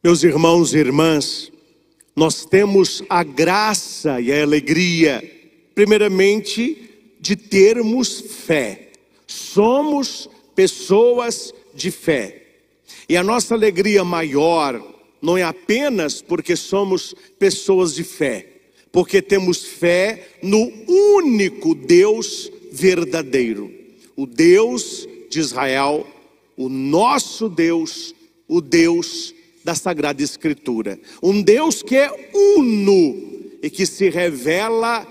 Meus irmãos e irmãs, nós temos a graça e a alegria, primeiramente, de termos fé. Somos pessoas de fé. E a nossa alegria maior não é apenas porque somos pessoas de fé, porque temos fé no único Deus verdadeiro, o Deus de Israel, o nosso Deus, o Deus da Sagrada Escritura. Um Deus que é uno e que se revela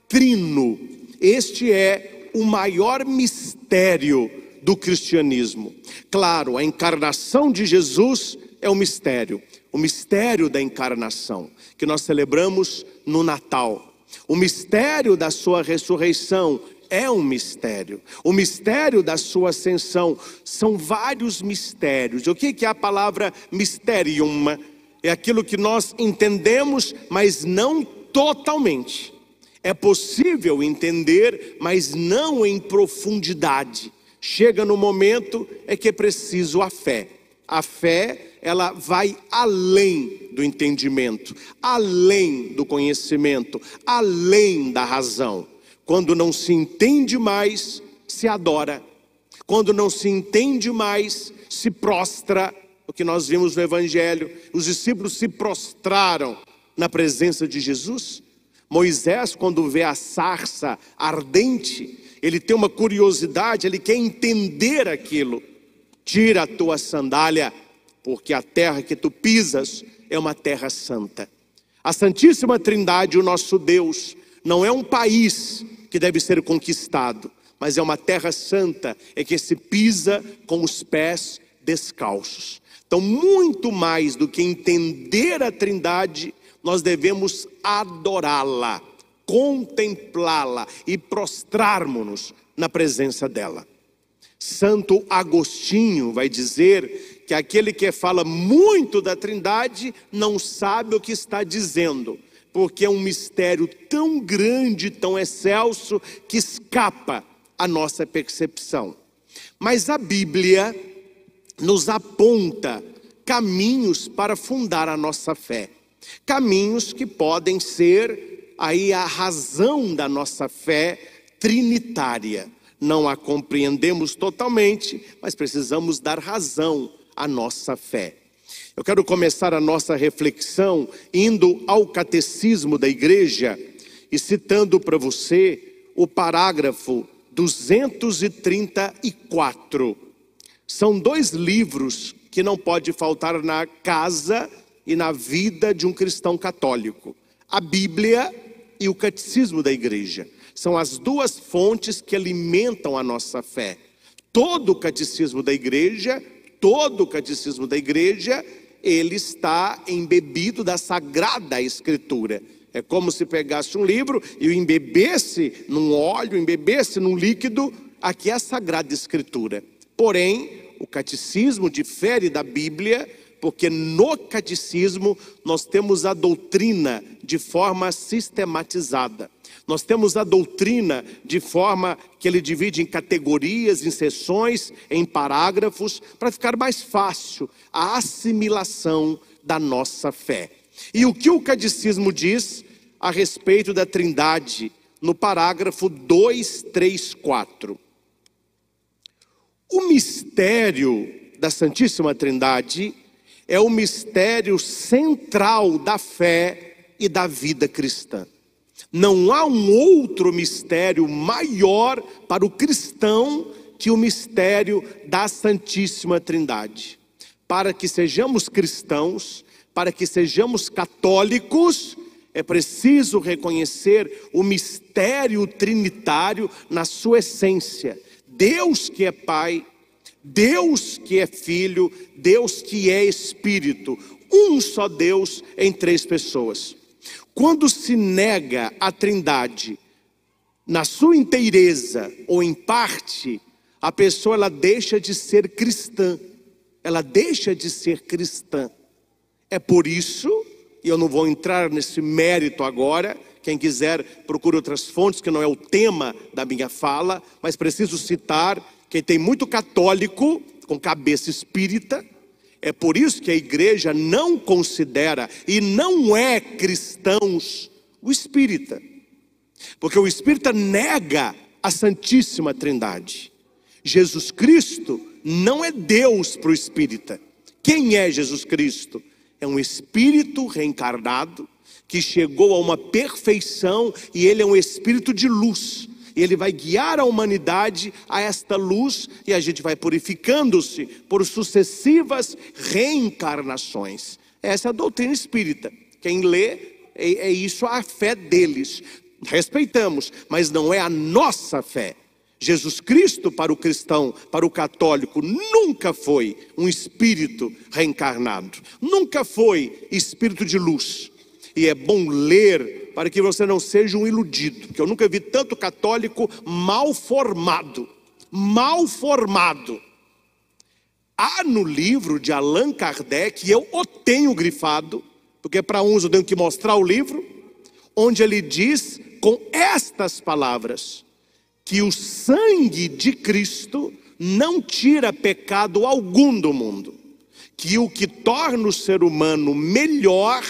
trino. Este é o maior mistério do cristianismo. Claro, a encarnação de Jesus é um mistério. O mistério da encarnação, que nós celebramos no Natal. O mistério da sua ressurreição é um mistério. O mistério da sua ascensão. São vários mistérios. O que é a palavra mysterium? É aquilo que nós entendemos, mas não totalmente. É possível entender, mas não em profundidade. Chega no momento é que é preciso a fé. A fé, ela vai além do entendimento, além do conhecimento, além da razão. Quando não se entende mais, se adora. Quando não se entende mais, se prostra. O que nós vimos no Evangelho, os discípulos se prostraram na presença de Jesus. Moisés, quando vê a sarça ardente, ele tem uma curiosidade, ele quer entender aquilo. Tira a tua sandália, porque a terra que tu pisas é uma terra santa. A Santíssima Trindade, o nosso Deus, não é um país que deve ser conquistado, mas é uma terra santa, é que se pisa com os pés descalços. Então, muito mais do que entender a Trindade, nós devemos adorá-la, contemplá-la e prostrarmos-nos na presença dela. Santo Agostinho vai dizer que aquele que fala muito da Trindade não sabe o que está dizendo, porque é um mistério tão grande, tão excelso, que escapa à nossa percepção. Mas a Bíblia nos aponta caminhos para fundar a nossa fé. Caminhos que podem ser aí a razão da nossa fé trinitária. Não a compreendemos totalmente, mas precisamos dar razão à nossa fé. Eu quero começar a nossa reflexão indo ao Catecismo da Igreja e citando para você o parágrafo 234. São dois livros que não pode faltar na casa e na vida de um cristão católico: a Bíblia e o Catecismo da Igreja. São as duas fontes que alimentam a nossa fé. Todo o catecismo da igreja, ele está embebido da Sagrada Escritura. É como se pegasse um livro e o embebesse num óleo, embebesse num líquido. Aqui é a Sagrada Escritura. Porém, o catecismo difere da Bíblia, porque no catecismo nós temos a doutrina de forma sistematizada. Nós temos a doutrina de forma que ele divide em categorias, em seções, em parágrafos, para ficar mais fácil a assimilação da nossa fé. E o que o catecismo diz a respeito da Trindade, no parágrafo 234? O mistério da Santíssima Trindade é o mistério central da fé e da vida cristã. Não há um outro mistério maior para o cristão que o mistério da Santíssima Trindade. Para que sejamos cristãos, para que sejamos católicos, é preciso reconhecer o mistério trinitário na sua essência. Deus que é Pai, Deus que é Filho, Deus que é Espírito. Um só Deus em três pessoas. Quando se nega a Trindade na sua inteireza ou em parte, a pessoa ela deixa de ser cristã. Ela deixa de ser cristã. É por isso, e eu não vou entrar nesse mérito agora, quem quiser procure outras fontes, que não é o tema da minha fala, mas preciso citar que tem muito católico com cabeça espírita. É por isso que a igreja não considera e não é cristãos o espírita. Porque o espírita nega a Santíssima Trindade. Jesus Cristo não é Deus para o espírita. Quem é Jesus Cristo? É um espírito reencarnado que chegou a uma perfeição e ele é um espírito de luz. E ele vai guiar a humanidade a esta luz e a gente vai purificando-se por sucessivas reencarnações. Essa é a doutrina espírita. Quem lê, é isso a fé deles. Respeitamos, mas não é a nossa fé. Jesus Cristo para o cristão, para o católico, nunca foi um espírito reencarnado. Nunca foi espírito de luz. E é bom ler para que você não seja um iludido, porque eu nunca vi tanto católico mal formado. Mal formado. Há no livro de Allan Kardec, e eu o tenho grifado, porque para uns eu tenho que mostrar o livro, onde ele diz com estas palavras, que o sangue de Cristo não tira pecado algum do mundo, que o que torna o ser humano melhor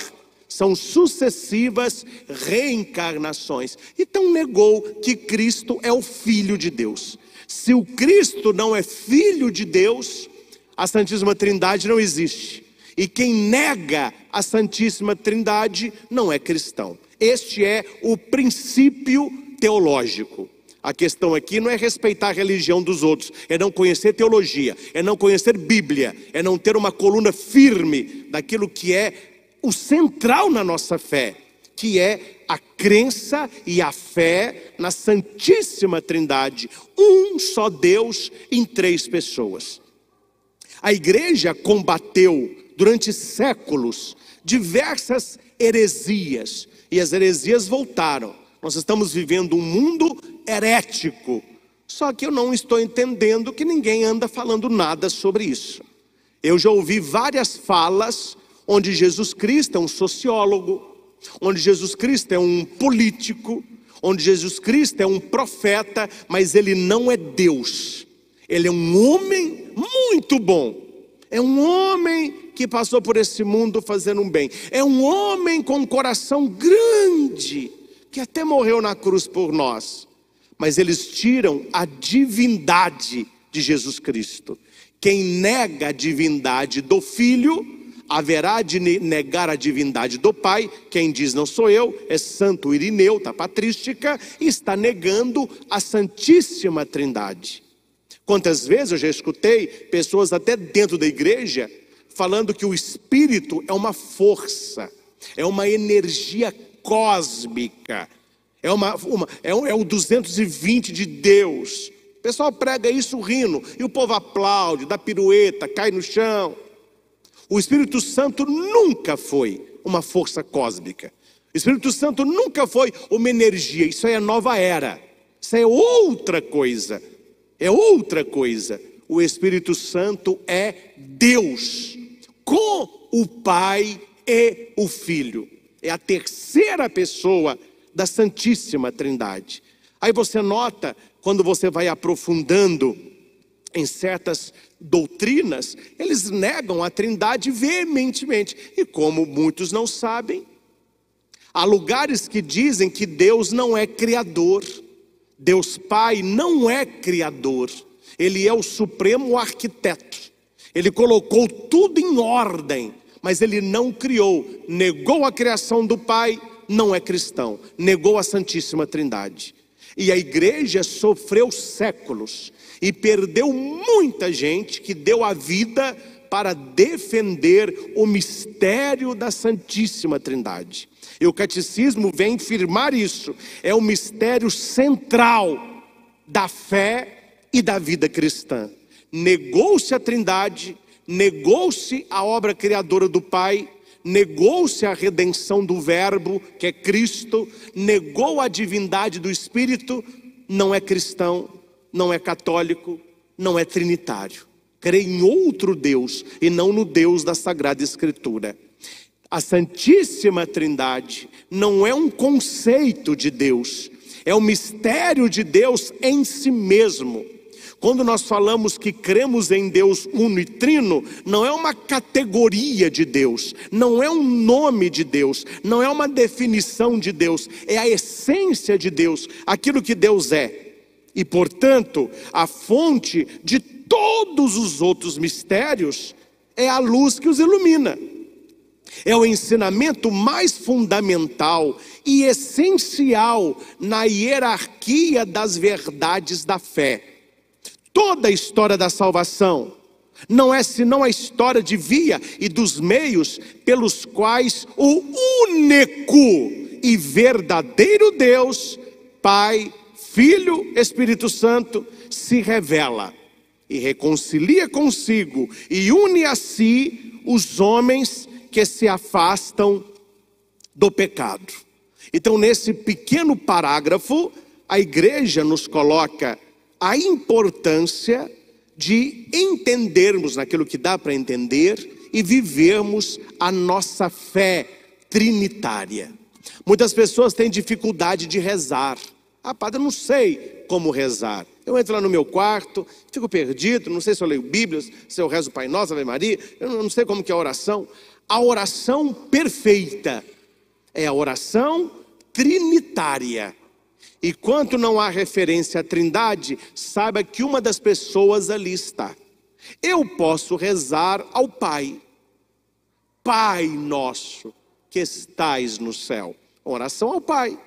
são sucessivas reencarnações. Então negou que Cristo é o Filho de Deus. Se o Cristo não é Filho de Deus, a Santíssima Trindade não existe. E quem nega a Santíssima Trindade não é cristão. Este é o princípio teológico. A questão aqui não é respeitar a religião dos outros, é não conhecer teologia, é não conhecer Bíblia, é não ter uma coluna firme daquilo que é o central na nossa fé, que é a crença e a fé na Santíssima Trindade, um só Deus em três pessoas. A igreja combateu durante séculos diversas heresias, e as heresias voltaram. Nós estamos vivendo um mundo herético, só que eu não estou entendendo que ninguém anda falando nada sobre isso. Eu já ouvi várias falas onde Jesus Cristo é um sociólogo, onde Jesus Cristo é um político, onde Jesus Cristo é um profeta, mas ele não é Deus. Ele é um homem muito bom, é um homem que passou por esse mundo fazendo um bem, é um homem com um coração grande, que até morreu na cruz por nós. Mas eles tiram a divindade de Jesus Cristo. Quem nega a divindade do Filho, haverá de negar a divindade do Pai. Quem diz não sou eu, é Santo Irineu, da Patrística, e está negando a Santíssima Trindade. Quantas vezes eu já escutei pessoas até dentro da igreja falando que o Espírito é uma força, é uma energia cósmica, é o 220 de Deus. O pessoal prega isso rindo, e o povo aplaude, dá pirueta, cai no chão. O Espírito Santo nunca foi uma força cósmica. O Espírito Santo nunca foi uma energia. Isso é a nova era. Isso é outra coisa. É outra coisa. O Espírito Santo é Deus, com o Pai e o Filho. É a terceira pessoa da Santíssima Trindade. Aí você nota, quando você vai aprofundando em certas doutrinas, eles negam a Trindade veementemente. E como muitos não sabem, há lugares que dizem que Deus não é criador. Deus Pai não é criador. Ele é o supremo arquiteto. Ele colocou tudo em ordem, mas ele não criou. Negou a criação do Pai, não é cristão. Negou a Santíssima Trindade. E a igreja sofreu séculos e perdeu muita gente que deu a vida para defender o mistério da Santíssima Trindade. E o catecismo vem firmar isso. É o mistério central da fé e da vida cristã. Negou-se a Trindade, negou-se a obra criadora do Pai, negou-se a redenção do Verbo, que é Cristo, negou a divindade do Espírito, não é cristão, não é católico, não é trinitário. Crê em outro Deus e não no Deus da Sagrada Escritura. A Santíssima Trindade não é um conceito de Deus, é o mistério de Deus em si mesmo. Quando nós falamos que cremos em Deus uno e trino, não é uma categoria de Deus, não é um nome de Deus, não é uma definição de Deus, é a essência de Deus, aquilo que Deus é. E portanto, a fonte de todos os outros mistérios é a luz que os ilumina. É o ensinamento mais fundamental e essencial na hierarquia das verdades da fé. Toda a história da salvação não é senão a história de via e dos meios pelos quais o único e verdadeiro Deus, Pai, Filho, Espírito Santo, se revela e reconcilia consigo e une a si os homens que se afastam do pecado. Então, nesse pequeno parágrafo, a igreja nos coloca a importância de entendermos naquilo que dá para entender e vivermos a nossa fé trinitária. Muitas pessoas têm dificuldade de rezar. Ah, padre, eu não sei como rezar. Eu entro lá no meu quarto, fico perdido, não sei se eu leio Bíblia, se eu rezo o Pai Nosso, Ave Maria, eu não sei como que é a oração. A oração perfeita é a oração trinitária. E quanto não há referência à Trindade, saiba que uma das pessoas ali está. Eu posso rezar ao Pai. Pai nosso, que estais no céu. Oração ao Pai.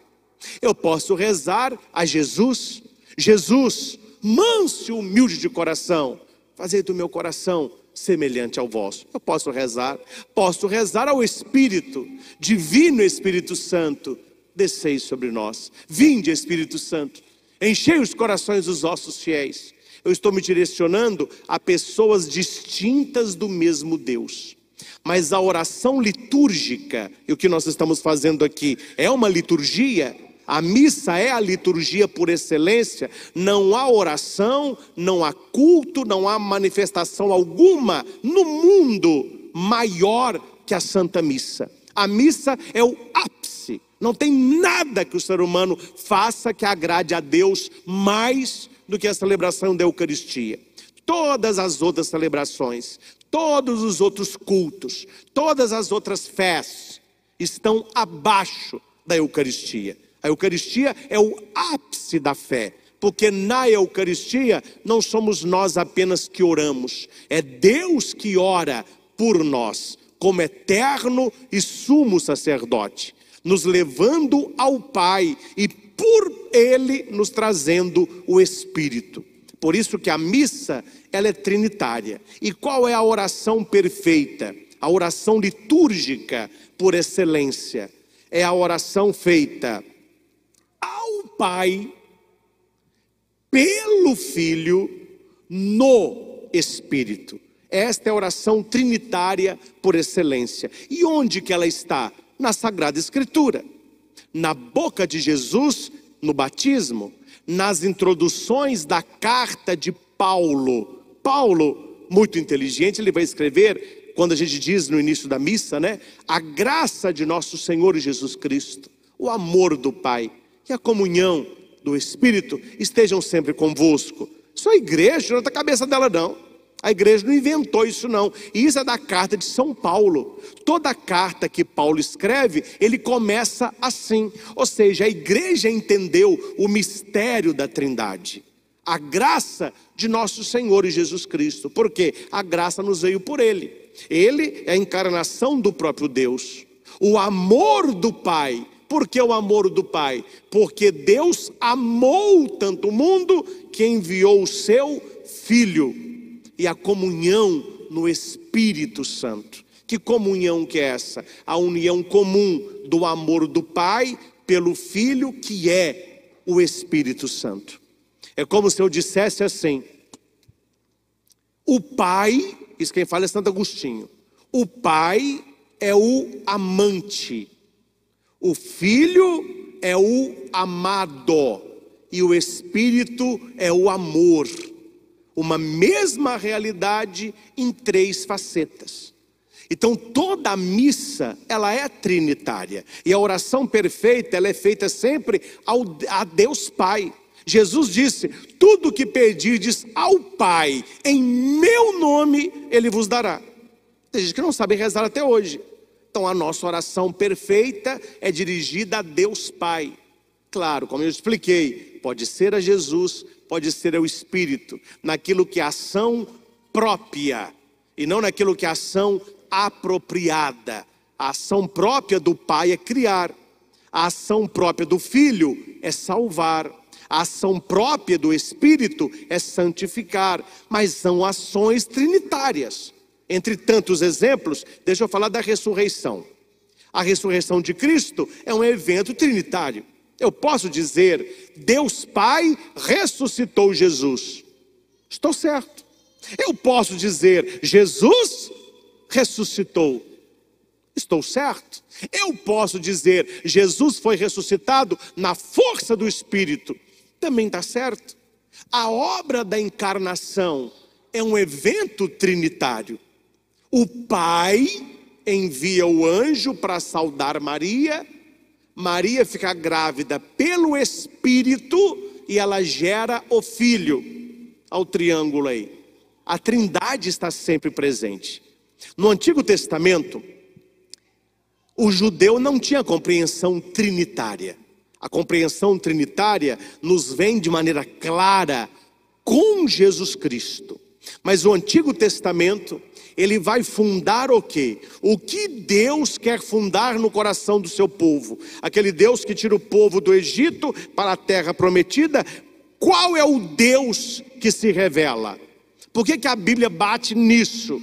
Eu posso rezar a Jesus. Jesus, manso e humilde de coração, fazei do meu coração semelhante ao vosso. Eu posso rezar ao Espírito, Divino Espírito Santo, descei sobre nós. Vinde, Espírito Santo, enchei os corações dos vossos fiéis. Eu estou me direcionando a pessoas distintas do mesmo Deus. Mas a oração litúrgica, e o que nós estamos fazendo aqui, é uma liturgia. A missa é a liturgia por excelência. Não há oração, não há culto, não há manifestação alguma no mundo maior que a Santa Missa. A missa é o ápice. Não tem nada que o ser humano faça que agrade a Deus mais do que a celebração da Eucaristia. Todas as outras celebrações, todos os outros cultos, todas as outras fés estão abaixo da Eucaristia. A Eucaristia é o ápice da fé, porque na Eucaristia não somos nós apenas que oramos, é Deus que ora por nós, como eterno e sumo sacerdote, nos levando ao Pai e por Ele nos trazendo o Espírito. Por isso que a missa, ela é trinitária. E qual é a oração perfeita? A oração litúrgica por excelência. É a oração feita ao Pai, pelo Filho, no Espírito. Esta é a oração trinitária por excelência. E onde que ela está? Na Sagrada Escritura. Na boca de Jesus, no batismo. Nas introduções da carta de Paulo. Paulo, muito inteligente, ele vai escrever, quando a gente diz no início da missa, né? A graça de nosso Senhor Jesus Cristo, o amor do Pai e a comunhão do Espírito estejam sempre convosco. Isso é a igreja, não é da cabeça dela não. A igreja não inventou isso não. E isso é da carta de São Paulo. Toda carta que Paulo escreve, ele começa assim. Ou seja, a igreja entendeu o mistério da Trindade. A graça de nosso Senhor Jesus Cristo. Porque a graça nos veio por Ele. Ele é a encarnação do próprio Deus. O amor do Pai. Por que o amor do Pai? Porque Deus amou tanto o mundo que enviou o seu Filho. E a comunhão no Espírito Santo. Que comunhão que é essa? A união comum do amor do Pai pelo Filho, que é o Espírito Santo. É como se eu dissesse assim: o Pai, isso quem fala é Santo Agostinho, o Pai é o amante, o Filho é o amado e o Espírito é o amor. Uma mesma realidade em três facetas. Então toda a missa, ela é trinitária. E a oração perfeita, ela é feita sempre a Deus Pai. Jesus disse: tudo que pedirdes ao Pai em meu nome, Ele vos dará. Tem gente que não sabe rezar até hoje. Então a nossa oração perfeita é dirigida a Deus Pai. Claro, como eu expliquei, pode ser a Jesus, pode ser ao Espírito, naquilo que é ação própria e não naquilo que é ação apropriada. A ação própria do Pai é criar, a ação própria do Filho é salvar, a ação própria do Espírito é santificar, mas são ações trinitárias. Entre tantos exemplos, deixa eu falar da ressurreição. A ressurreição de Cristo é um evento trinitário. Eu posso dizer: Deus Pai ressuscitou Jesus. Estou certo. Eu posso dizer: Jesus ressuscitou. Estou certo. Eu posso dizer: Jesus foi ressuscitado na força do Espírito. Também está certo. A obra da encarnação é um evento trinitário. O Pai envia o anjo para saudar Maria. Maria fica grávida pelo Espírito e ela gera o Filho. Ao triângulo aí. A Trindade está sempre presente. No Antigo Testamento, o judeu não tinha compreensão trinitária. A compreensão trinitária nos vem de maneira clara com Jesus Cristo. Mas o Antigo Testamento, ele vai fundar o quê? O que Deus quer fundar no coração do seu povo? Aquele Deus que tira o povo do Egito para a terra prometida. Qual é o Deus que se revela? Por que a Bíblia bate nisso?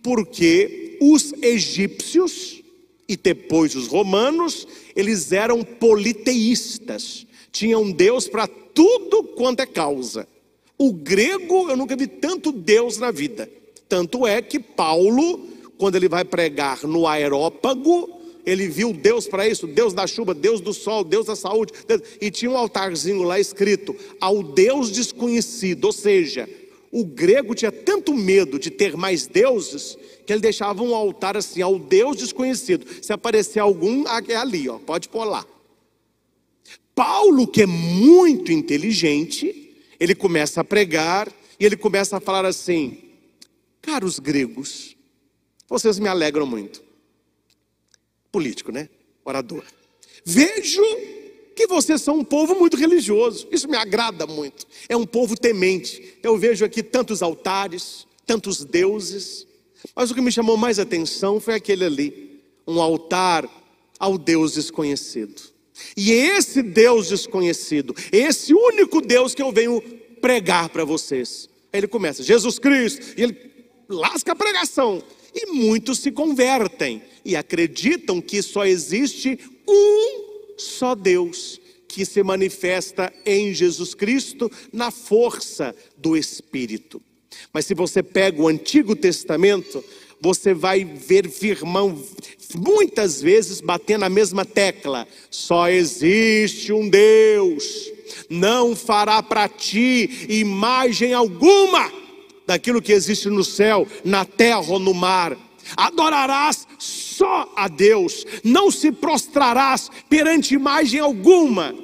Porque os egípcios e depois os romanos, eles eram politeístas. Tinham Deus para tudo quanto é causa. O grego, eu nunca vi tanto Deus na vida. Tanto é que Paulo, quando ele vai pregar no Areópago, ele viu Deus para isso: Deus da chuva, Deus do sol, Deus da saúde. E tinha um altarzinho lá escrito: ao Deus desconhecido. Ou seja, o grego tinha tanto medo de ter mais deuses, que ele deixava um altar assim: ao Deus desconhecido. Se aparecer algum, é ali, ó, pode pôr lá. Paulo, que é muito inteligente, ele começa a pregar e ele começa a falar assim: caros gregos, vocês me alegram muito. Político, né? Orador. Vejo que vocês são um povo muito religioso. Isso me agrada muito. É um povo temente. Eu vejo aqui tantos altares, tantos deuses. Mas o que me chamou mais atenção foi aquele ali. Um altar ao Deus desconhecido. E esse Deus desconhecido, esse único Deus que eu venho pregar para vocês. Aí ele começa: Jesus Cristo. E ele lasca a pregação. E muitos se convertem e acreditam que só existe um só Deus, que se manifesta em Jesus Cristo na força do Espírito. Mas se você pega o Antigo Testamento, você vai ver irmão muitas vezes batendo a mesma tecla: só existe um Deus, não fará para ti imagem alguma daquilo que existe no céu, na terra ou no mar. Adorarás só a Deus, não se prostrarás perante imagem alguma.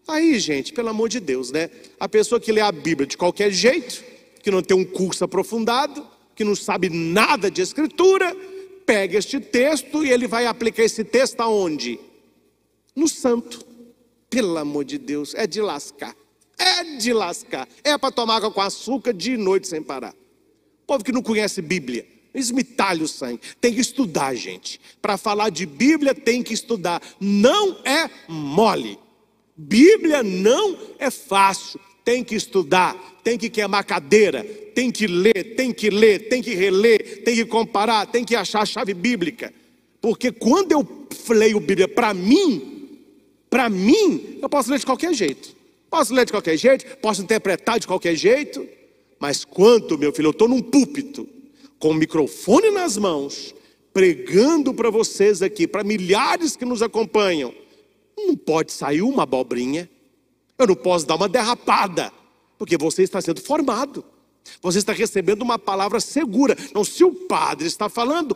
Aí, gente, pelo amor de Deus, né? A pessoa que lê a Bíblia de qualquer jeito, que não tem um curso aprofundado, que não sabe nada de escritura, pega este texto e ele vai aplicar esse texto aonde? No santo. Pelo amor de Deus, é de lascar. É de lascar. É para tomar água com açúcar dia e noite sem parar. Povo que não conhece Bíblia, esmitalha o sangue. Tem que estudar, gente. Para falar de Bíblia tem que estudar. Não é mole. Bíblia não é fácil. Tem que estudar, tem que queimar cadeira, tem que ler, tem que ler, tem que reler, tem que comparar, tem que achar a chave bíblica. Porque quando eu leio Bíblia para mim, eu posso ler de qualquer jeito. Posso ler de qualquer jeito, posso interpretar de qualquer jeito. Mas quando, meu filho, eu estou num púlpito, com o microfone nas mãos, pregando para vocês aqui, para milhares que nos acompanham, não pode sair uma abobrinha. Eu não posso dar uma derrapada, porque você está sendo formado. Você está recebendo uma palavra segura. Não, se o padre está falando,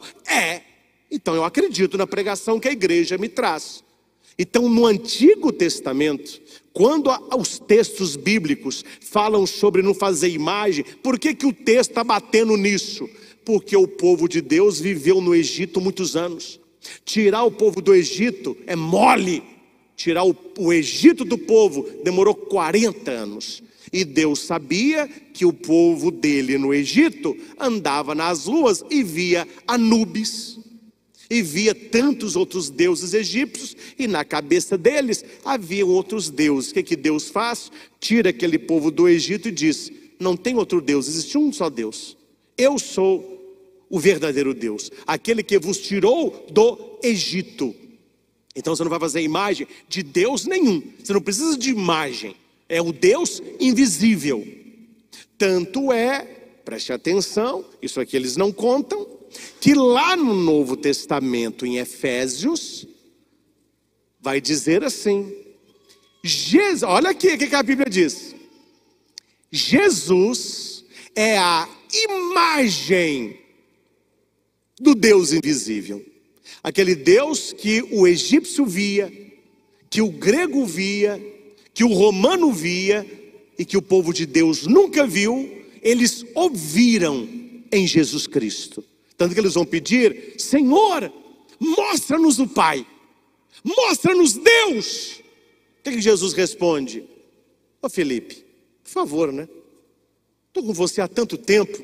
então eu acredito na pregação que a igreja me traz. Então, no Antigo Testamento, quando os textos bíblicos falam sobre não fazer imagem, por que o texto está batendo nisso? Porque o povo de Deus viveu no Egito muitos anos. Tirar o povo do Egito é mole. Tirar o Egito do povo demorou 40 anos. E Deus sabia que o povo dele no Egito andava nas ruas e via Anubis. E via tantos outros deuses egípcios, e na cabeça deles haviam outros deuses. O que Deus faz? Tira aquele povo do Egito e diz: não tem outro Deus, existe um só Deus. Eu sou o verdadeiro Deus, aquele que vos tirou do Egito. Então você não vai fazer imagem de Deus nenhum, você não precisa de imagem, é o Deus invisível. Tanto é, preste atenção, isso aqui eles não contam, que lá no Novo Testamento, em Efésios, vai dizer assim, olha aqui o que a Bíblia diz: Jesus é a imagem do Deus invisível. Aquele Deus que o egípcio via, que o grego via, que o romano via, e que o povo de Deus nunca viu, eles ouviram em Jesus Cristo. Tanto que eles vão pedir: Senhor, mostra-nos o Pai, mostra-nos Deus. O que Jesus responde? Ô Felipe, por favor, né? Estou com você há tanto tempo,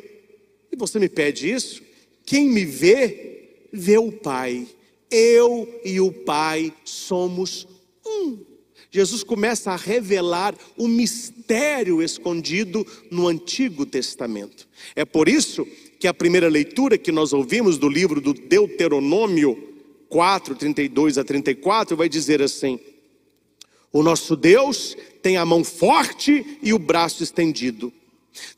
e você me pede isso? Quem me vê, vê o Pai. Eu e o Pai somos um. Jesus começa a revelar o mistério escondido no Antigo Testamento. É por isso que a primeira leitura que nós ouvimos do livro do Deuteronômio 4, 32 a 34, vai dizer assim: o nosso Deus tem a mão forte e o braço estendido.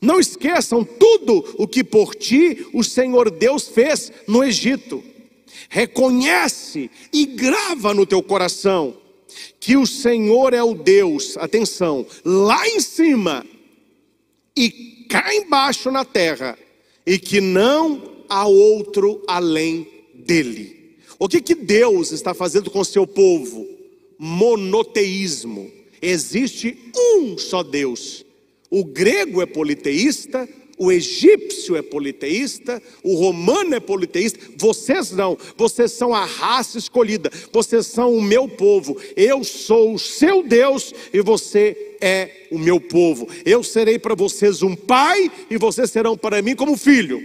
Não esqueçam tudo o que por ti o Senhor Deus fez no Egito. Reconhece e grava no teu coração que o Senhor é o Deus, atenção, lá em cima e cá embaixo na terra, e que não há outro além dele. O que Deus está fazendo com o seu povo? Monoteísmo. Existe um só Deus. O grego é politeísta, o egípcio é politeísta, o romano é politeísta. Vocês não, vocês são a raça escolhida, vocês são o meu povo. Eu sou o seu Deus e você é o meu povo. Eu serei para vocês um pai e vocês serão para mim como filho.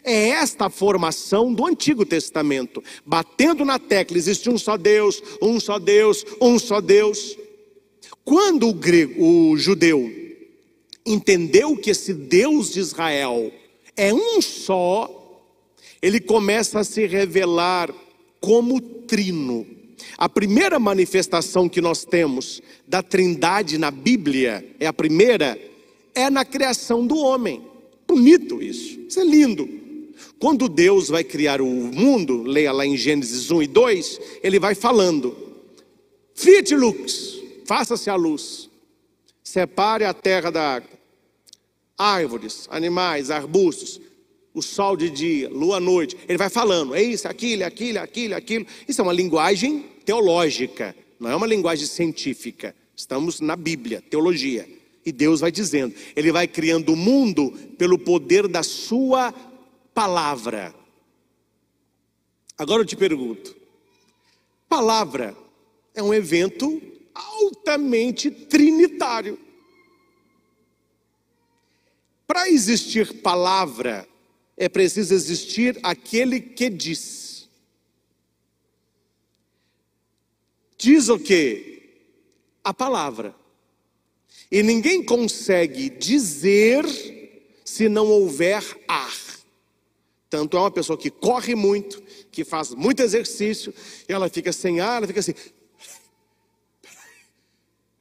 É esta a formação do Antigo Testamento, batendo na tecla: existe um só Deus, um só Deus, um só Deus. Quando o judeu entendeu que esse Deus de Israel é um só, ele começa a se revelar como trino. A primeira manifestação que nós temos da Trindade na Bíblia, a primeira, é na criação do homem. Bonito isso, isso é lindo. Quando Deus vai criar o mundo, leia lá em Gênesis 1 e 2, ele vai falando: Fiat lux, faça-se a luz, separe a terra da água, árvores, animais, arbustos, o sol de dia, lua à noite. Ele vai falando, é isso, aquilo, aquilo, aquilo, aquilo. Isso é uma linguagem teológica, não é uma linguagem científica. Estamos na Bíblia, teologia. E Deus vai dizendo, ele vai criando o mundo pelo poder da sua palavra. Agora eu te pergunto, palavra é um evento altamente trinitário. Para existir palavra, é preciso existir aquele que diz. Diz o quê? A palavra. E ninguém consegue dizer se não houver ar. Tanto é uma pessoa que corre muito, que faz muito exercício, e ela fica sem ar, ela fica assim.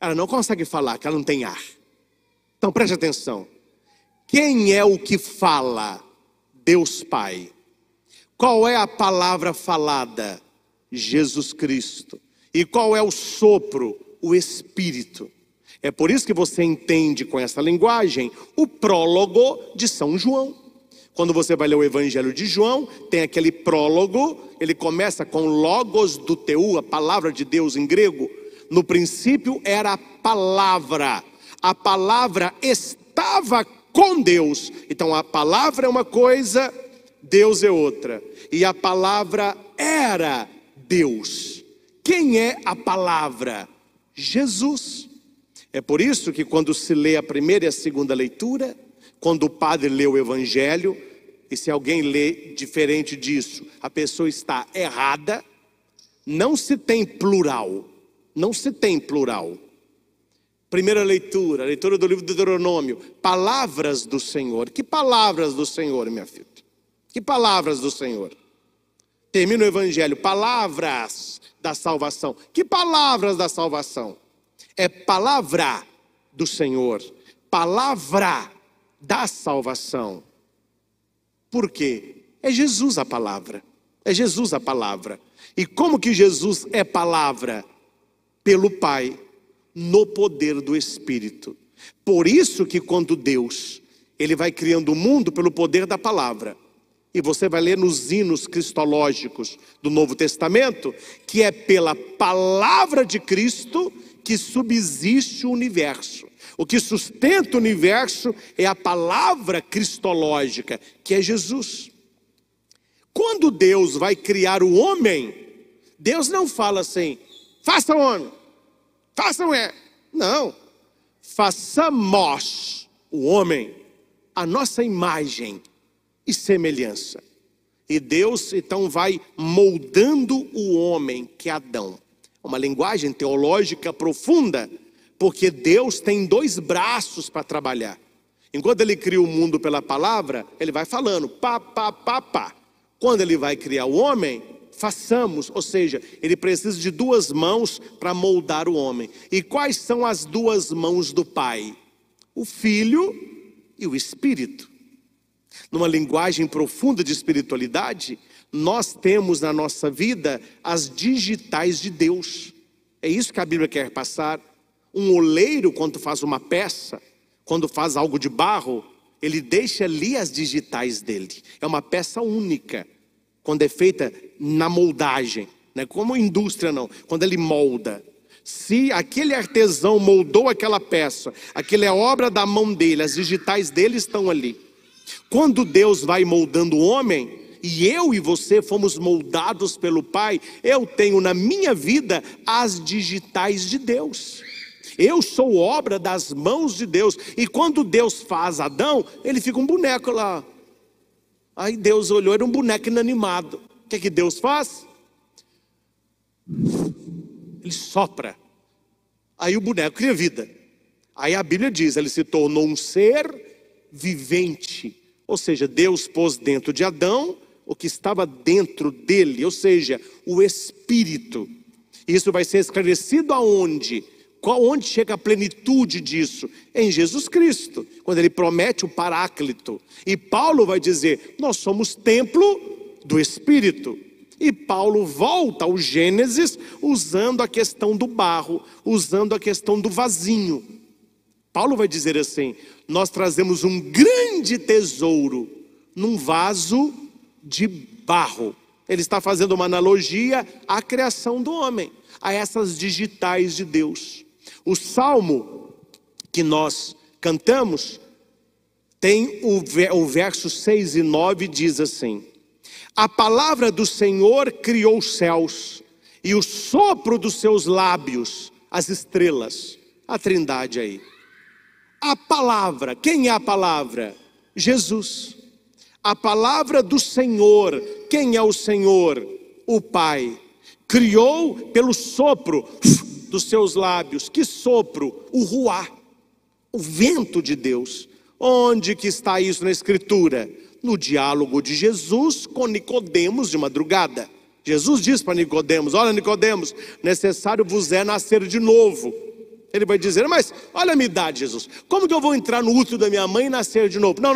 Ela não consegue falar, porque ela não tem ar. Então preste atenção. Quem é o que fala? Deus Pai. Qual é a palavra falada? Jesus Cristo. E qual é o sopro? O Espírito. É por isso que você entende com essa linguagem o prólogo de São João. Quando você vai ler o Evangelho de João, tem aquele prólogo, ele começa com logos do teu, a palavra de Deus em grego. No princípio era a palavra estava com Deus. Então a palavra é uma coisa, Deus é outra. E a palavra era Deus. Quem é a palavra? Jesus. É por isso que quando se lê a primeira e a segunda leitura, quando o padre lê o Evangelho, e se alguém lê diferente disso, a pessoa está errada. Não se tem plural. Não se tem plural. Primeira leitura, a leitura do livro do Deuteronômio. Palavras do Senhor. Que palavras do Senhor, minha filha? Que palavras do Senhor? Termina o Evangelho. Palavras da salvação. Que palavras da salvação? É palavra do Senhor. Palavra da salvação. Por quê? É Jesus a palavra. É Jesus a palavra. E como que Jesus é palavra? Pelo Pai, no poder do Espírito. Por isso que quando Deus, Ele vai criando o mundo pelo poder da palavra. E você vai ler nos hinos cristológicos do Novo Testamento, que é pela palavra de Cristo que subsiste o universo. O que sustenta o universo é a palavra cristológica, que é Jesus. Quando Deus vai criar o homem, Deus não fala assim, faça o homem, faça mulher. Não, façamos o homem a nossa imagem e semelhança. E Deus então vai moldando o homem, que é Adão. Uma linguagem teológica profunda, porque Deus tem dois braços para trabalhar. Enquanto Ele cria o mundo pela palavra, Ele vai falando, pá, pá, pá, pá. Quando Ele vai criar o homem, façamos, ou seja, Ele precisa de duas mãos para moldar o homem. E quais são as duas mãos do Pai? O Filho e o Espírito. Numa linguagem profunda de espiritualidade, nós temos na nossa vida as digitais de Deus. É isso que a Bíblia quer passar. Um oleiro, quando faz uma peça, quando faz algo de barro, ele deixa ali as digitais dele. É uma peça única, quando é feita na moldagem, não é como indústria não, quando ele molda. Se aquele artesão moldou aquela peça, aquilo é obra da mão dele, as digitais dele estão ali. Quando Deus vai moldando o homem, e eu e você fomos moldados pelo Pai, eu tenho na minha vida as digitais de Deus. Eu sou obra das mãos de Deus. E quando Deus faz Adão, ele fica um boneco lá. Aí Deus olhou, era um boneco inanimado. O que é que Deus faz? Ele sopra. Aí o boneco cria vida. Aí a Bíblia diz, ele se tornou um ser vivente. Ou seja, Deus pôs dentro de Adão o que estava dentro dele, ou seja, o Espírito. Isso vai ser esclarecido aonde? Onde chega a plenitude disso? Em Jesus Cristo, quando Ele promete o Paráclito. E Paulo vai dizer, nós somos templo do Espírito. E Paulo volta ao Gênesis usando a questão do barro, usando a questão do vasinho. Paulo vai dizer assim, nós trazemos um grande tesouro num vaso de barro. Ele está fazendo uma analogia à criação do homem, a essas digitais de Deus. O salmo que nós cantamos tem o verso 6 e 9, diz assim: a palavra do Senhor criou os céus, e o sopro dos seus lábios as estrelas. A trindade aí. A palavra, quem é a palavra? Jesus. A palavra do Senhor, quem é o Senhor? O Pai. Criou pelo sopro dos seus lábios. Que sopro? O ruá, o vento de Deus. Onde que está isso na Escritura? No diálogo de Jesus com Nicodemos de madrugada. Jesus diz para Nicodemos, olha Nicodemos, necessário vos é nascer de novo. Ele vai dizer, mas olha a minha idade, Jesus, como que eu vou entrar no útero da minha mãe e nascer de novo? Não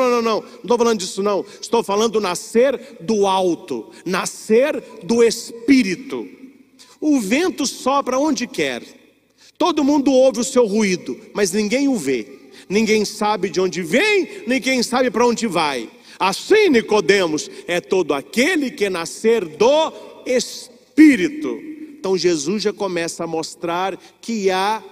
estou falando disso não, estou falando do nascer do alto, nascer do Espírito. O vento sopra onde quer, todo mundo ouve o seu ruído, mas ninguém o vê, ninguém sabe de onde vem, ninguém sabe para onde vai. Assim, Nicodemos, é todo aquele que nascer do Espírito. Então Jesus já começa a mostrar que há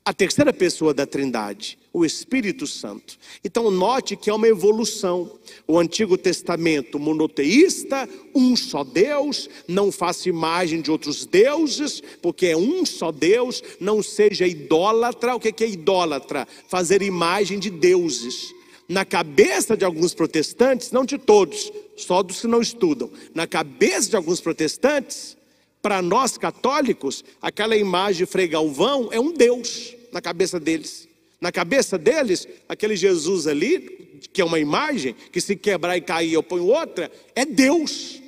a terceira pessoa da Trindade, o Espírito Santo. Então note que é uma evolução. O Antigo Testamento monoteísta, um só Deus, não faça imagem de outros deuses, porque é um só Deus, não seja idólatra. O que é idólatra? Fazer imagem de deuses. Na cabeça de alguns protestantes, não de todos, só dos que não estudam, na cabeça de alguns protestantes, para nós católicos, aquela imagem de Frei Galvão é um Deus na cabeça deles. Na cabeça deles, aquele Jesus ali, que é uma imagem, que se quebrar e cair eu ponho outra, é Deus.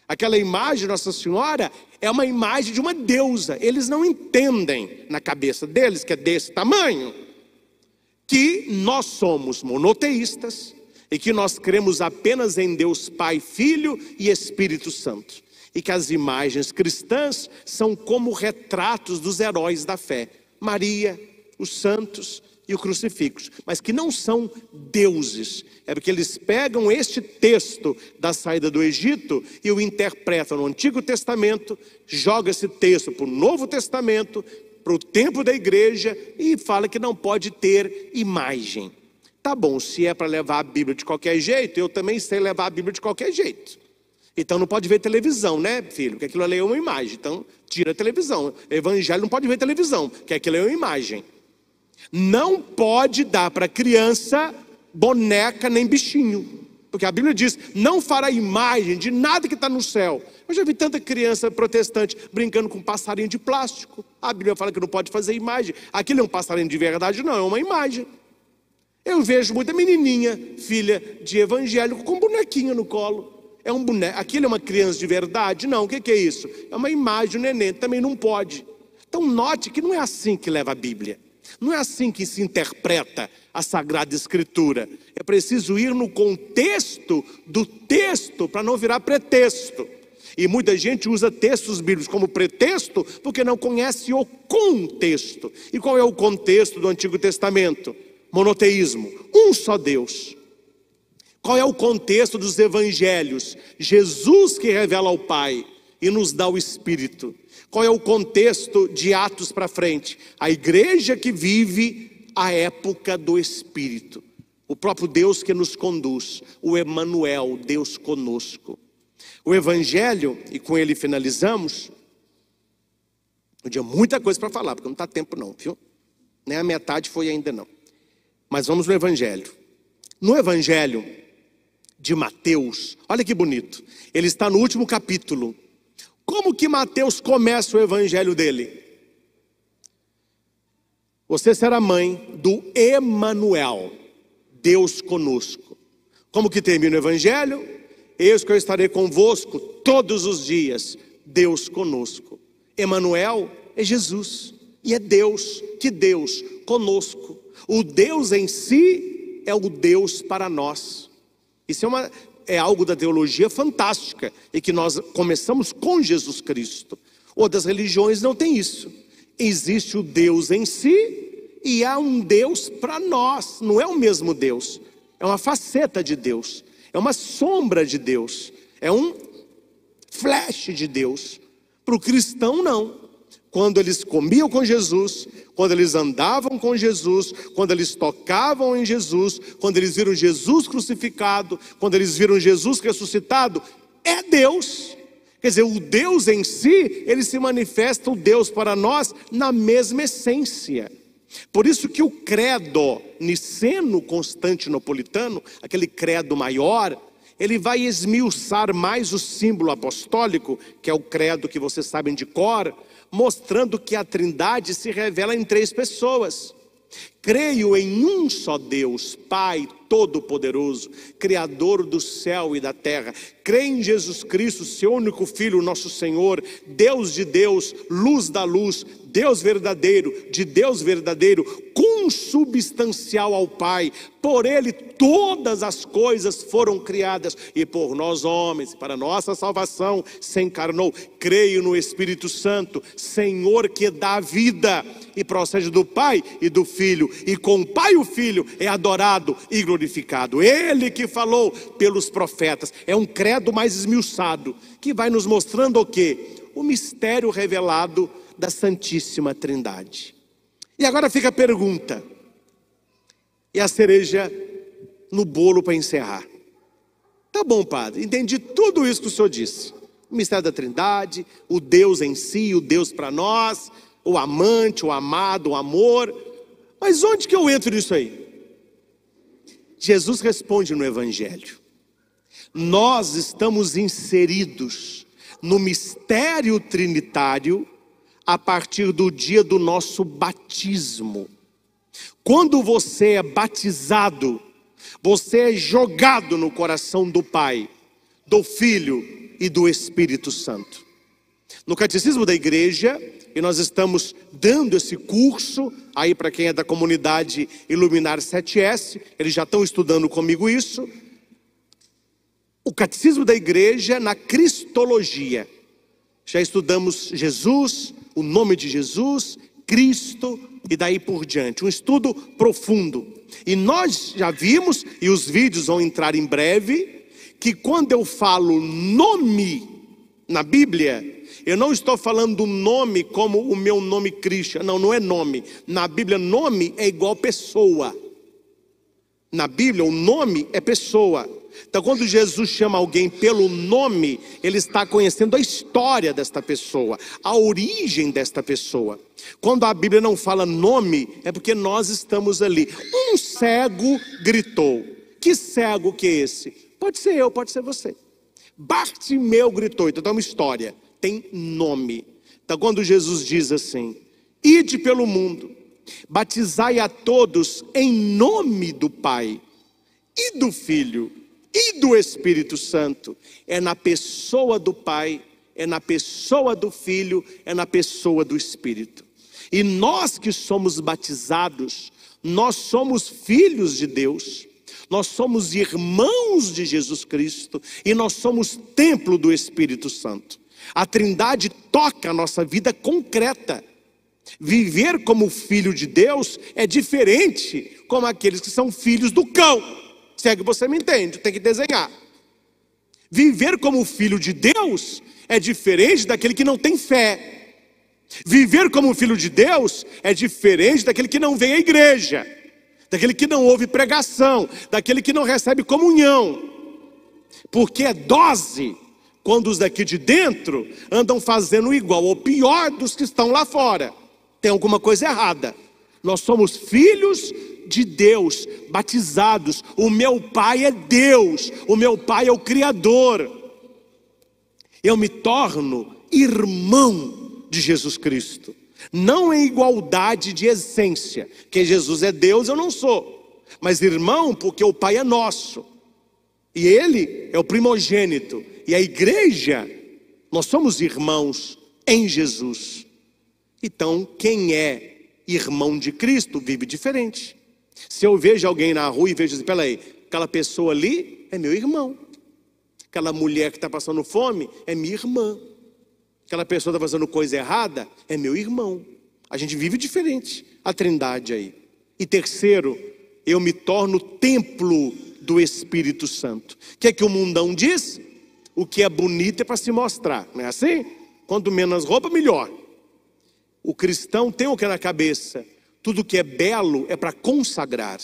Aquela imagem de Nossa Senhora é uma imagem de uma deusa. Eles não entendem na cabeça deles, que é desse tamanho, que nós somos monoteístas e que nós cremos apenas em Deus Pai, Filho e Espírito Santo. E que as imagens cristãs são como retratos dos heróis da fé. Maria, os santos e o crucifixo. Mas que não são deuses. É porque eles pegam este texto da saída do Egito e o interpretam no Antigo Testamento, jogam esse texto para o Novo Testamento, para o tempo da igreja, e fala que não pode ter imagem. Tá bom, se é para levar a Bíblia de qualquer jeito, eu também sei levar a Bíblia de qualquer jeito. Então não pode ver televisão, né, filho? Porque aquilo ali é uma imagem. Então tira a televisão. Evangelho não pode ver televisão, porque aquilo é uma imagem. Não pode dar para criança boneca nem bichinho. Porque a Bíblia diz, não fará imagem de nada que está no céu. Eu já vi tanta criança protestante brincando com um passarinho de plástico. A Bíblia fala que não pode fazer imagem. Aquilo é um passarinho de verdade? Não, é uma imagem. Eu vejo muita menininha, filha de evangélico, com bonequinho no colo. É um boneco. Aquilo é uma criança de verdade? Não, o que é isso? É uma imagem, o neném também não pode. Então note que não é assim que leva a Bíblia. Não é assim que se interpreta a Sagrada Escritura. É preciso ir no contexto do texto para não virar pretexto. E muita gente usa textos bíblicos como pretexto porque não conhece o contexto. E qual é o contexto do Antigo Testamento? Monoteísmo, um só Deus. Qual é o contexto dos evangelhos? Jesus que revela ao Pai e nos dá o Espírito. Qual é o contexto de Atos para frente? A igreja que vive a época do Espírito. O próprio Deus que nos conduz. O Emanuel, Deus conosco. O Evangelho, e com ele finalizamos. Eu tinha muita coisa para falar, porque não está tempo não, viu? Nem a metade foi ainda não. Mas vamos no Evangelho. No Evangelho de Mateus, olha que bonito. Ele está no último capítulo. Como que Mateus começa o evangelho dele? Você será mãe do Emanuel, Deus conosco. Como que termina o evangelho? Eis que eu estarei convosco todos os dias, Deus conosco. Emanuel é Jesus e é Deus, que Deus conosco. O Deus em si é o Deus para nós. Isso é algo da teologia fantástica e que nós começamos com Jesus Cristo. Outras religiões não tem isso. Existe o Deus em si e há um Deus para nós. Não é o mesmo Deus, é uma faceta de Deus, é uma sombra de Deus, é um flash de Deus. Para o cristão não. Quando eles comiam com Jesus, quando eles andavam com Jesus, quando eles tocavam em Jesus, quando eles viram Jesus crucificado, quando eles viram Jesus ressuscitado, é Deus. Quer dizer, o Deus em si, ele se manifesta o Deus para nós na mesma essência. Por isso que o credo niceno-constantinopolitano, aquele credo maior, ele vai esmiuçar mais o símbolo apostólico, que é o credo que vocês sabem de cor, mostrando que a Trindade se revela em três pessoas. Creio em um só Deus, Pai Todo-Poderoso, Criador do céu e da terra. Creio em Jesus Cristo, seu único Filho, nosso Senhor, Deus de Deus, luz da luz, Deus verdadeiro, de Deus verdadeiro, consubstancial ao Pai. Por ele todas as coisas foram criadas, e por nós homens, para nossa salvação, se encarnou. Creio no Espírito Santo, Senhor, que dá vida, e procede do Pai e do Filho, e com o Pai e o Filho é adorado e glorificado. Ele que falou pelos profetas. É um credo mais esmiuçado, que vai nos mostrando o quê? O mistério revelado da Santíssima Trindade. E agora fica a pergunta, e a cereja no bolo para encerrar. Tá bom, padre, entendi tudo isso que o senhor disse. O mistério da Trindade, o Deus em si, o Deus para nós, o amante, o amado, o amor. Mas onde que eu entro nisso aí? Jesus responde no Evangelho. Nós estamos inseridos no mistério trinitário a partir do dia do nosso batismo. Quando você é batizado, você é jogado no coração do Pai, do Filho e do Espírito Santo. No Catecismo da Igreja, e nós estamos dando esse curso aí para quem é da comunidade Iluminar 7S, eles já estão estudando comigo isso. O Catecismo da Igreja na Cristologia. Já estudamos Jesus, o nome de Jesus, Cristo e daí por diante. Um estudo profundo. E nós já vimos, e os vídeos vão entrar em breve, que quando eu falo nome na Bíblia, eu não estou falando nome como o meu nome Cristian. Não, não é nome. Na Bíblia, nome é igual pessoa. Na Bíblia, o nome é pessoa. Então, quando Jesus chama alguém pelo nome, ele está conhecendo a história desta pessoa, a origem desta pessoa. Quando a Bíblia não fala nome, é porque nós estamos ali. Um cego gritou. Que cego que é esse? Pode ser eu, pode ser você. Bartimeu gritou. Então, é uma história. Tem nome. Então, quando Jesus diz assim: ide pelo mundo, batizai a todos em nome do Pai e do Filho e do Espírito Santo, é na pessoa do Pai, é na pessoa do Filho, é na pessoa do Espírito. E nós que somos batizados, nós somos filhos de Deus, nós somos irmãos de Jesus Cristo, e nós somos templo do Espírito Santo. A Trindade toca a nossa vida concreta. Viver como filho de Deus é diferente como aqueles que são filhos do cão. Se é que você me entende, tem que desenhar. Viver como filho de Deus é diferente daquele que não tem fé. Viver como filho de Deus é diferente daquele que não vem à igreja, daquele que não ouve pregação, daquele que não recebe comunhão. Porque é dose quando os daqui de dentro andam fazendo igual ou pior dos que estão lá fora. Tem alguma coisa errada. Nós somos filhos de Deus, batizados. O meu Pai é Deus, o meu Pai é o Criador. Eu me torno irmão de Jesus Cristo, não em igualdade de essência, que Jesus é Deus, eu não sou, mas irmão porque o Pai é nosso, e Ele é o primogênito, e a igreja, nós somos irmãos em Jesus. Então quem é irmão de Cristo vive diferente. Se eu vejo alguém na rua e vejo assim, peraí, aquela pessoa ali é meu irmão, aquela mulher que está passando fome é minha irmã, aquela pessoa está fazendo coisa errada é meu irmão. A gente vive diferente, a Trindade aí. E terceiro, eu me torno templo do Espírito Santo. O que é que o mundão diz? O que é bonito é para se mostrar, não é assim? Quanto menos roupa, melhor. O cristão tem o que é na cabeça? Tudo que é belo é para consagrar.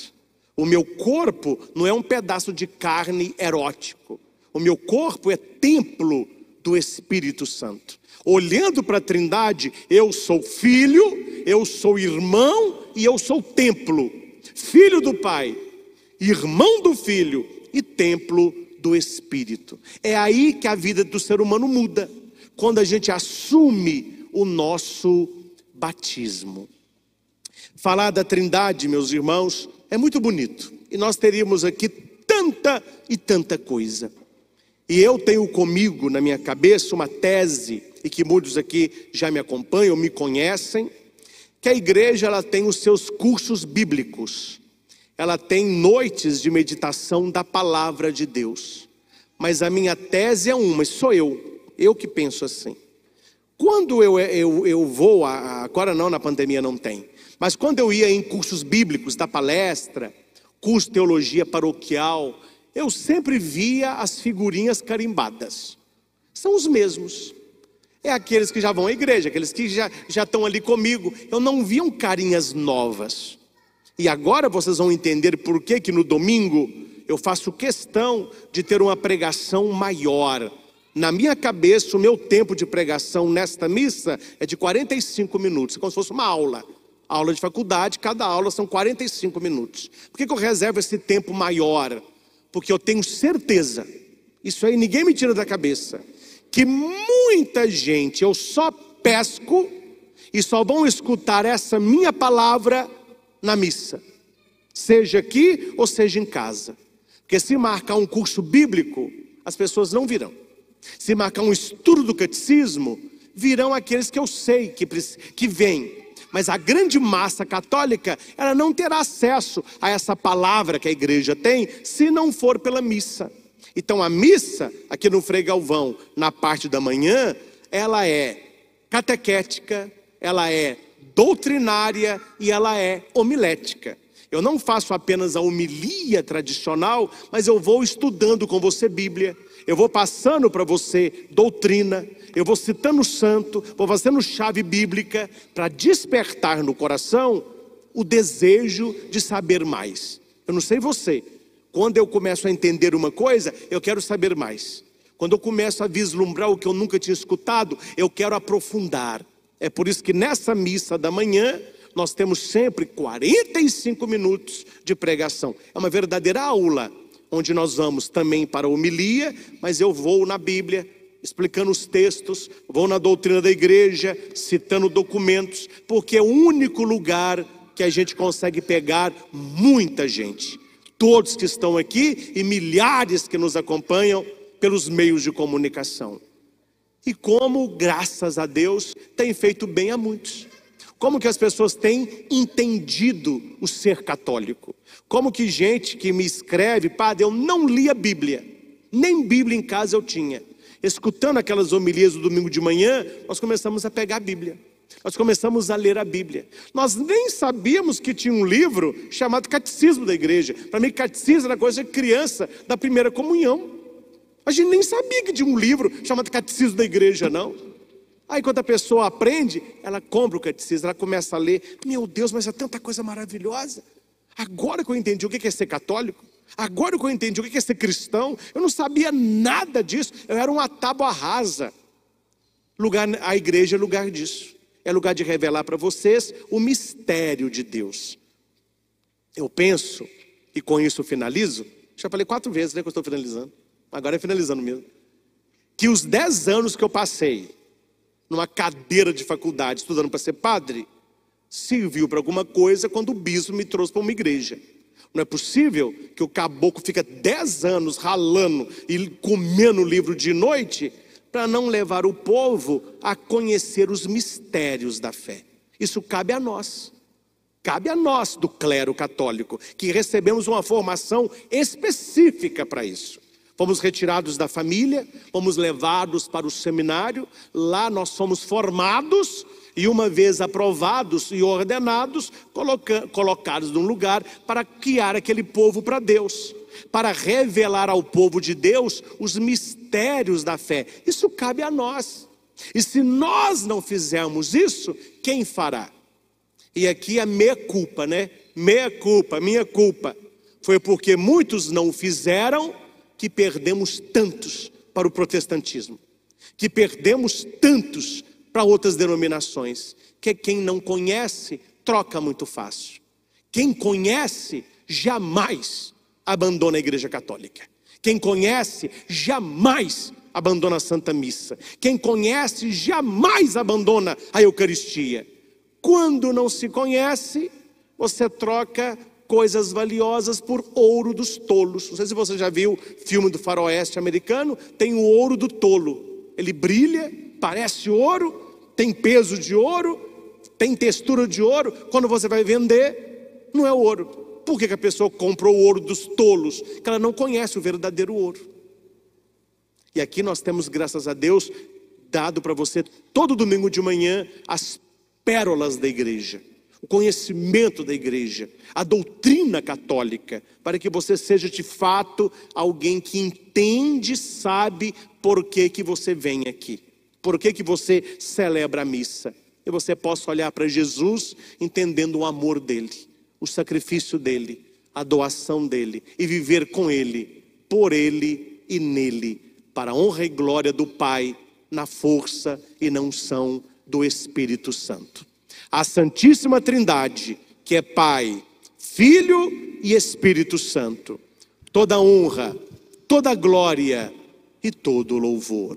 O meu corpo não é um pedaço de carne erótico. O meu corpo é templo do Espírito Santo. Olhando para a Trindade, eu sou filho, eu sou irmão e eu sou templo. Filho do Pai, irmão do Filho e templo do Espírito. É aí que a vida do ser humano muda. Quando a gente assume o nosso batismo. Falar da Trindade, meus irmãos, é muito bonito. E nós teríamos aqui tanta e tanta coisa. E eu tenho comigo na minha cabeça uma tese, e que muitos aqui já me acompanham, me conhecem, que a igreja ela tem os seus cursos bíblicos, ela tem noites de meditação da palavra de Deus. Mas a minha tese é uma, sou eu que penso assim. Quando eu vou, agora não, na pandemia não tem, mas quando eu ia em cursos bíblicos da palestra, curso de teologia paroquial, eu sempre via as figurinhas carimbadas. São os mesmos. É aqueles que já vão à igreja, aqueles que já estão ali comigo. Eu não vi carinhas novas. E agora vocês vão entender por que no domingo eu faço questão de ter uma pregação maior. Na minha cabeça, o meu tempo de pregação nesta missa é de 45 minutos, como se fosse uma aula. Aula de faculdade, cada aula são 45 minutos. Por que eu reservo esse tempo maior? Porque eu tenho certeza, isso aí ninguém me tira da cabeça, que muita gente, eu só pesco e só vão escutar essa minha palavra na missa, seja aqui ou seja em casa. Porque se marcar um curso bíblico, as pessoas não virão. Se marcar um estudo do catecismo, virão aqueles que eu sei que vêm. Mas a grande massa católica, ela não terá acesso a essa palavra que a igreja tem, se não for pela missa. Então a missa, aqui no Frei Galvão, na parte da manhã, ela é catequética, ela é doutrinária e ela é homilética. Eu não faço apenas a homilia tradicional, mas eu vou estudando com você Bíblia, eu vou passando para você doutrina, eu vou citando o santo, vou fazendo chave bíblica para despertar no coração o desejo de saber mais. Eu não sei você, quando eu começo a entender uma coisa, eu quero saber mais. Quando eu começo a vislumbrar o que eu nunca tinha escutado, eu quero aprofundar. É por isso que nessa missa da manhã, nós temos sempre 45 minutos de pregação. É uma verdadeira aula, onde nós vamos também para a homilia, mas eu vou na Bíblia, explicando os textos, vou na doutrina da igreja, citando documentos, porque é o único lugar que a gente consegue pegar muita gente. Todos que estão aqui e milhares que nos acompanham pelos meios de comunicação. E como, graças a Deus, tem feito bem a muitos. Como que as pessoas têm entendido o ser católico. Como que gente que me escreve, padre, eu não li a Bíblia, nem Bíblia em casa eu tinha. Escutando aquelas homilias do domingo de manhã, nós começamos a pegar a Bíblia. Nós começamos a ler a Bíblia. Nós nem sabíamos que tinha um livro chamado Catecismo da Igreja. Para mim, catecismo era coisa de criança da primeira comunhão. A gente nem sabia que tinha um livro chamado Catecismo da Igreja, não. Aí quando a pessoa aprende, ela compra o catecismo, ela começa a ler. Meu Deus, mas é tanta coisa maravilhosa. Agora que eu entendi o que é ser católico, agora que eu entendi o que é ser cristão, eu não sabia nada disso. Eu era uma tábua rasa. A igreja é lugar disso. É lugar de revelar para vocês o mistério de Deus. Eu penso, e com isso eu finalizo, já falei 4 vezes, né, que eu estou finalizando. Agora é finalizando mesmo. Que os 10 anos que eu passei numa cadeira de faculdade, estudando para ser padre, serviu para alguma coisa quando o bispo me trouxe para uma igreja. Não é possível que o caboclo fica 10 anos ralando e comendo o livro de noite para não levar o povo a conhecer os mistérios da fé. Isso cabe a nós. Cabe a nós do clero católico, que recebemos uma formação específica para isso. Fomos retirados da família, fomos levados para o seminário, lá nós somos formados e uma vez aprovados e ordenados, colocados num lugar para guiar aquele povo para Deus, para revelar ao povo de Deus os mistérios da fé. Isso cabe a nós. E se nós não fizermos isso, quem fará? E aqui é meia culpa, né? Meia culpa, minha culpa. Foi porque muitos não o fizeram que perdemos tantos para o protestantismo, que perdemos tantos para outras denominações, que quem não conhece, troca muito fácil. Quem conhece, jamais abandona a igreja católica. Quem conhece, jamais abandona a Santa Missa. Quem conhece, jamais abandona a Eucaristia. Quando não se conhece, você troca coisas valiosas por ouro dos tolos. Não sei se você já viu o filme do faroeste americano, tem o ouro do tolo. Ele brilha, parece ouro, tem peso de ouro, Tem textura de ouro, quando você vai vender, não é ouro. Por que a pessoa compra o ouro dos tolos? Porque ela não conhece o verdadeiro ouro. E aqui nós temos, graças a Deus, dado para você todo domingo de manhã as pérolas da igreja, o conhecimento da igreja, a doutrina católica, para que você seja de fato alguém que entende, sabe por que você vem aqui, por que você celebra a missa. E você possa olhar para Jesus entendendo o amor dele, o sacrifício dele, a doação dele, e viver com ele, por ele e nele, para a honra e glória do Pai, na força e na unção do Espírito Santo. A Santíssima Trindade, que é Pai, Filho e Espírito Santo, toda honra, toda glória e todo louvor.